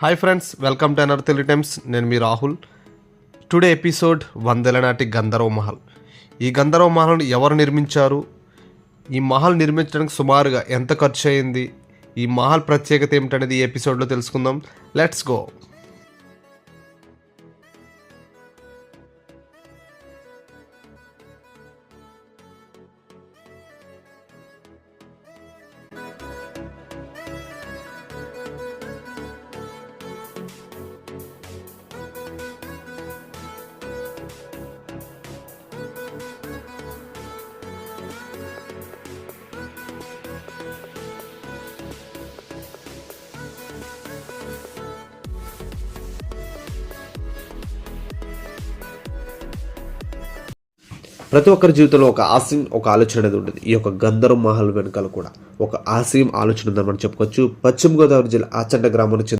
Hi friends, welcome to another Telugu times. నేను మీ Rahul. Today episode 100 నాటి గంధర్వ మహల్. ఈ గంధర్వ మహల్ని ఎవరు నిర్మించారు, ఈ మహల్ నిర్మించడానికి సుమారుగా ఎంత ఖర్చు అయింది, ఈ మహల్ ప్రత్యేకత ఏమిటనేది ఈ ఎపిసోడ్లో తెలుసుకుందాం. Let's go. ప్రతి ఒక్కరి జీవితంలో ఒక ఆశయం, ఒక ఆలోచన అనేది ఉంటుంది. ఈ యొక్క గంధర్వ మహల్ వెనకాల కూడా ఒక ఆశయం, ఆలోచన ఉందని మనం చెప్పుకోవచ్చు. పశ్చిమ గోదావరి జిల్లా ఆచంట గ్రామం నుంచి